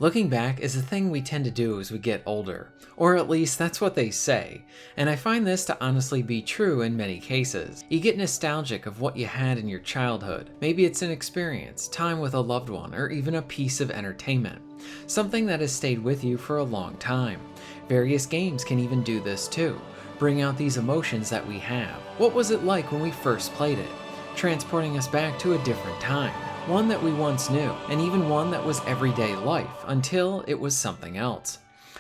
Looking back is a thing we tend to do as we get older, or at least that's what they say, and I find this to honestly be true in many cases. You get nostalgic of what you had in your childhood. Maybe it's an experience, time with a loved one, or even a piece of entertainment. Something that has stayed with you for a long time. Various games can even do this too, bring out these emotions that we have. What was it like when we first played it? Transporting us back to a different time. One that we once knew, and even one that was everyday life, until it was something else.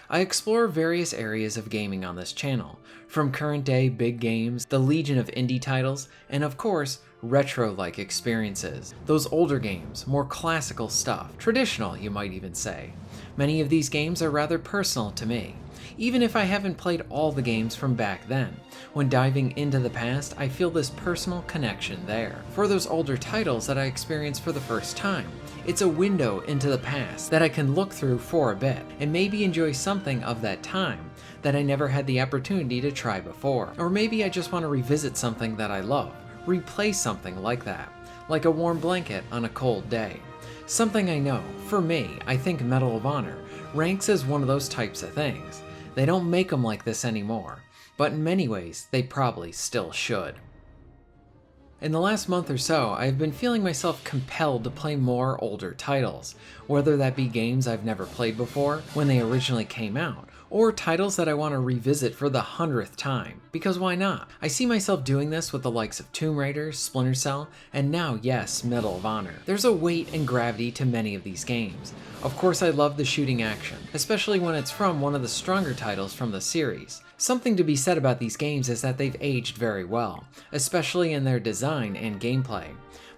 I explore various areas of gaming on this channel, from current day big games, the legion of indie titles, and of course, retro-like experiences. Those older games, more classical stuff, traditional you might even say. Many of these games are rather personal to me, even if I haven't played all the games from back then. When diving into the past, I feel this personal connection there. For those older titles that I experienced for the first time, it's a window into the past that I can look through for a bit, and maybe enjoy something of that time that I never had the opportunity to try before. Or maybe I just want to revisit something that I love, replay something like that, like a warm blanket on a cold day. Something I know, for me, I think Medal of Honor ranks as one of those types of things. They don't make them like this anymore, but in many ways, they probably still should. In the last month or so, I've been feeling myself compelled to play more older titles, whether that be games I've never played before when they originally came out, or titles that I want to revisit for the 100th time, because why not? I see myself doing this with the likes of Tomb Raider, Splinter Cell, and now, yes, Medal of Honor. There's a weight and gravity to many of these games. Of course, I love the shooting action, especially when it's from one of the stronger titles from the series. Something to be said about these games is that they've aged very well, especially in their design and gameplay.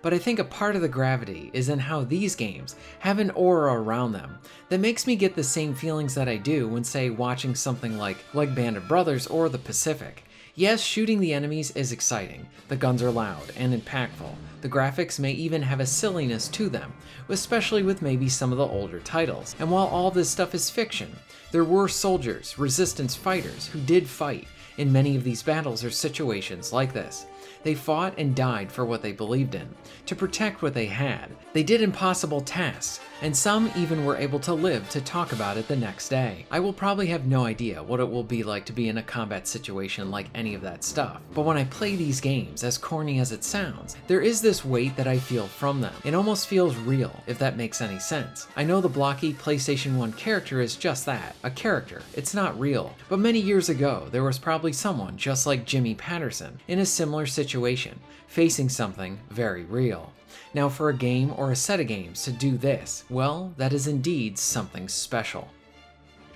But I think a part of the gravity is in how these games have an aura around them that makes me get the same feelings that I do when, say, watching something like Band of Brothers or The Pacific. Yes, shooting the enemies is exciting, the guns are loud and impactful, the graphics may even have a silliness to them, especially with maybe some of the older titles. And while all this stuff is fiction, there were soldiers, resistance fighters, who did fight in many of these battles or situations like this. They fought and died for what they believed in, to protect what they had. They did impossible tasks, and some even were able to live to talk about it the next day. I will probably have no idea what it will be like to be in a combat situation like any of that stuff, but when I play these games, as corny as it sounds, there is this weight that I feel from them. It almost feels real, if that makes any sense. I know the blocky PlayStation 1 character is just that, a character. It's not real. But many years ago, there was probably someone just like Jimmy Patterson in a similar situation, facing something very real. Now for a game or a set of games to do this, well, that is indeed something special.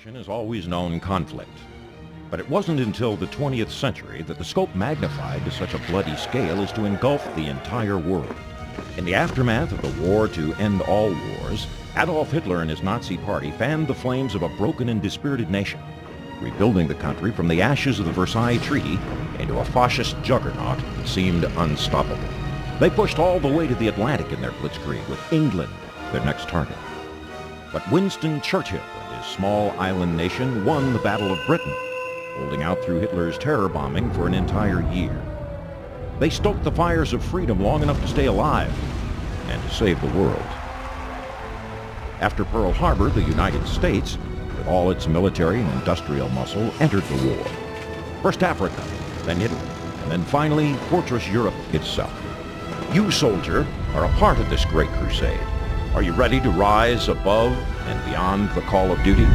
Has always known conflict, but it wasn't until the 20th century that the scope magnified to such a bloody scale as to engulf the entire world. In the aftermath of the war to end all wars, Adolf Hitler and his Nazi party fanned the flames of a broken and dispirited nation, rebuilding the country from the ashes of the Versailles Treaty into a fascist juggernaut that seemed unstoppable. They pushed all the way to the Atlantic in their blitzkrieg, with England their next target. But Winston Churchill and his small island nation won the Battle of Britain, holding out through Hitler's terror bombing for an entire year. They stoked the fires of freedom long enough to stay alive and to save the world. After Pearl Harbor, the United States, with all its military and industrial muscle, entered the war. First Africa, then Italy, and then finally Fortress Europe itself. You, soldier, are a part of this great crusade. Are you ready to rise above and beyond the call of duty?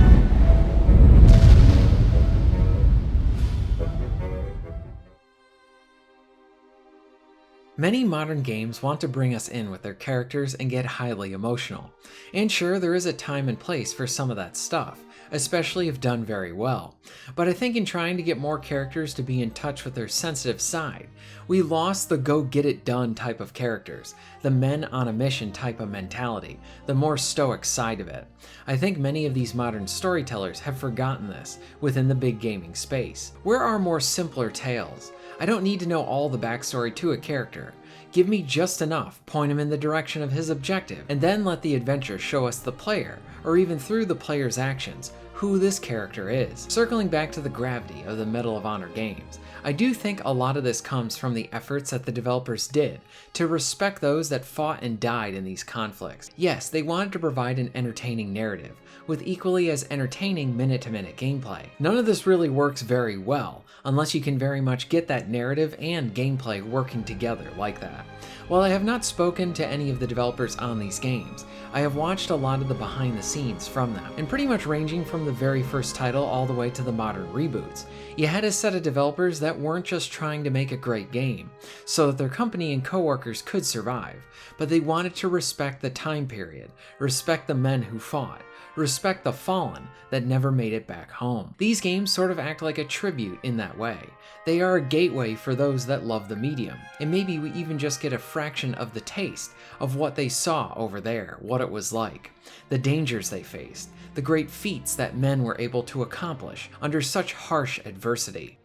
Many modern games want to bring us in with their characters and get highly emotional. And sure, there is a time and place for some of that stuff, especially if done very well. But I think in trying to get more characters to be in touch with their sensitive side, we lost the go-get-it-done type of characters, the men-on-a-mission type of mentality, the more stoic side of it. I think many of these modern storytellers have forgotten this within the big gaming space. Where are more simpler tales? I don't need to know all the backstory to a character. Give me just enough, point him in the direction of his objective, and then let the adventure show us the player, or even through the player's actions, who this character is. Circling back to the gravity of the Medal of Honor games, I do think a lot of this comes from the efforts that the developers did to respect those that fought and died in these conflicts. Yes, they wanted to provide an entertaining narrative, with equally as entertaining minute-to-minute gameplay. None of this really works very well, unless you can very much get that narrative and gameplay working together like that. While I have not spoken to any of the developers on these games, I have watched a lot of the behind the scenes from them, and pretty much ranging from the very first title all the way to the modern reboots, you had a set of developers that weren't just trying to make a great game, so that their company and coworkers could survive, but they wanted to respect the time period, respect the men who fought, respect the fallen that never made it back home. These games sort of act like a tribute in that way. They are a gateway for those that love the medium, and maybe we even just get a fraction of the taste of what they saw over there, what it was like, the dangers they faced, the great feats that men were able to accomplish under such harsh adversity.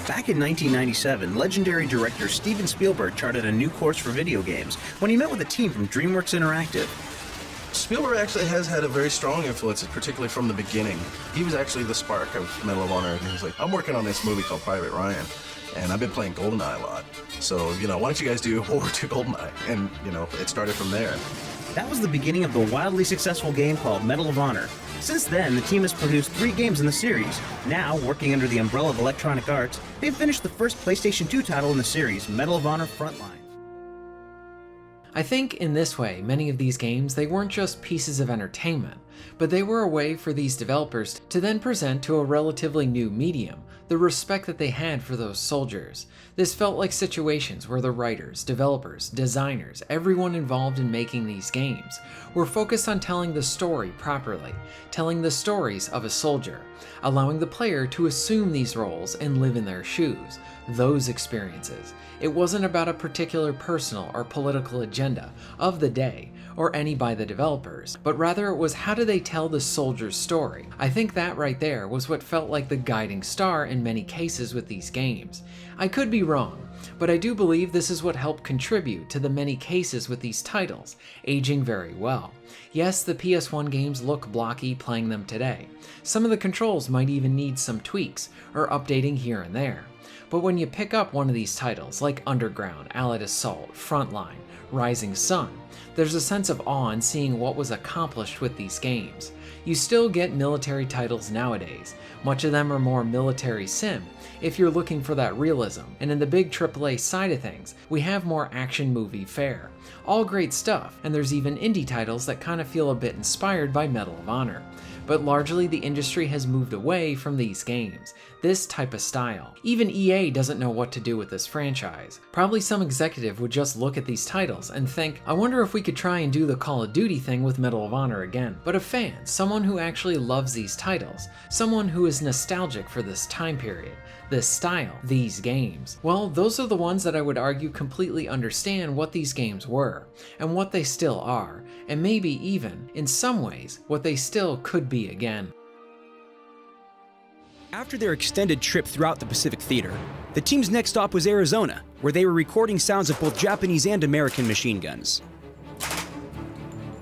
Back in 1997, legendary director Steven Spielberg charted a new course for video games when he met with a team from DreamWorks Interactive. Spielberg actually has had a very strong influence, particularly from the beginning. He was actually the spark of Medal of Honor, and he was like, I'm working on this movie called Private Ryan, and I've been playing GoldenEye a lot. So, why don't you guys do World War II GoldenEye? And, it started from there. That was the beginning of the wildly successful game called Medal of Honor. Since then, the team has produced 3 games in the series. Now, working under the umbrella of Electronic Arts, they've finished the first PlayStation 2 title in the series, Medal of Honor Frontline. I think in this way, many of these games, they weren't just pieces of entertainment, but they were a way for these developers to then present to a relatively new medium the respect that they had for those soldiers. This felt like situations where the writers, developers, designers, everyone involved in making these games were focused on telling the story properly, telling the stories of a soldier, allowing the player to assume these roles and live in their shoes, those experiences. It wasn't about a particular personal or political agenda of the day or any by the developers, but rather it was how do they tell the soldier's story. I think that right there was what felt like the guiding star in many cases with these games. I could be wrong, but I do believe this is what helped contribute to the many cases with these titles aging very well. Yes, the PS1 games look blocky playing them today. Some of the controls might even need some tweaks or updating here and there. But when you pick up one of these titles like Underground, Allied Assault, Frontline, Rising Sun, there's a sense of awe in seeing what was accomplished with these games. You still get military titles nowadays. Much of them are more military sim, if you're looking for that realism, and in the big AAA side of things, we have more action movie fare. All great stuff, and there's even indie titles that kind of feel a bit inspired by Medal of Honor. But largely the industry has moved away from these games, this type of style. Even EA doesn't know what to do with this franchise. Probably some executive would just look at these titles and think, I wonder if we could try and do the Call of Duty thing with Medal of Honor again. But a fan, someone who actually loves these titles, someone who is nostalgic for this time period, this style, these games, well, those are the ones that I would argue completely understand what these games were, and what they still are, and maybe even, in some ways, what they still could be again. After their extended trip throughout the Pacific Theater, the team's next stop was Arizona, where they were recording sounds of both Japanese and American machine guns.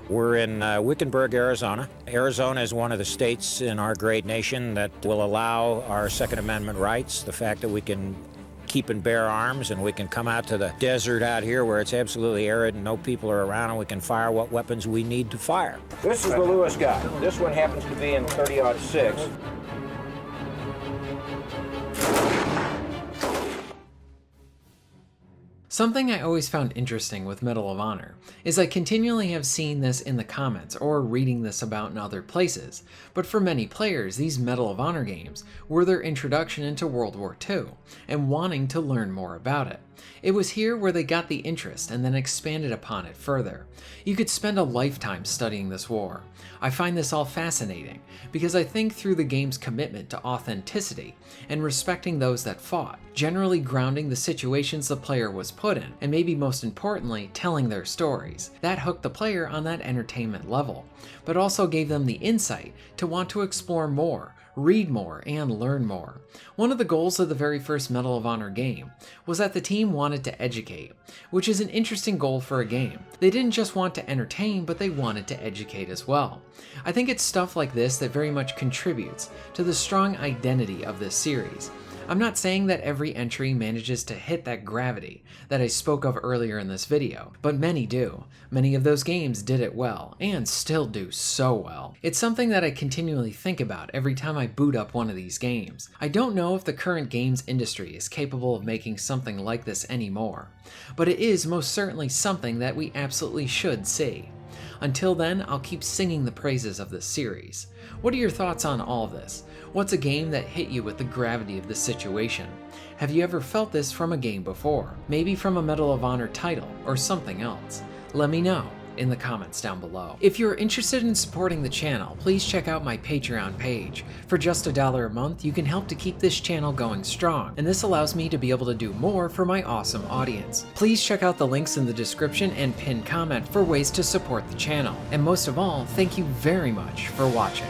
We're in Wickenburg, Arizona. Arizona is one of the states in our great nation that will allow our Second Amendment rights, the fact that we can keep and bear arms and we can come out to the desert out here where it's absolutely arid and no people are around and we can fire what weapons we need to fire. This is the Lewis gun. This one happens to be in 30-06. Something I always found interesting with Medal of Honor is I continually have seen this in the comments or reading this about in other places, but for many players these Medal of Honor games were their introduction into World War II and wanting to learn more about it. It was here where they got the interest and then expanded upon it further. You could spend a lifetime studying this war. I find this all fascinating because I think through the game's commitment to authenticity and respecting those that fought, generally grounding the situations the player was put in, and maybe most importantly, telling their stories. That hooked the player on that entertainment level, but also gave them the insight to want to explore more, read more, and learn more. One of the goals of the very first Medal of Honor game was that the team wanted to educate, which is an interesting goal for a game. They didn't just want to entertain, but they wanted to educate as well. I think it's stuff like this that very much contributes to the strong identity of this series. I'm not saying that every entry manages to hit that gravity that I spoke of earlier in this video, but many do. Many of those games did it well, and still do so well. It's something that I continually think about every time I boot up one of these games. I don't know if the current games industry is capable of making something like this anymore, but it is most certainly something that we absolutely should see. Until then, I'll keep singing the praises of this series. What are your thoughts on all of this? What's a game that hit you with the gravity of the situation? Have you ever felt this from a game before? Maybe from a Medal of Honor title or something else? Let me know in the comments down below. If you're interested in supporting the channel, please check out my Patreon page. For just $1 a month, you can help to keep this channel going strong, and this allows me to be able to do more for my awesome audience. Please check out the links in the description and pinned comment for ways to support the channel. And most of all, thank you very much for watching.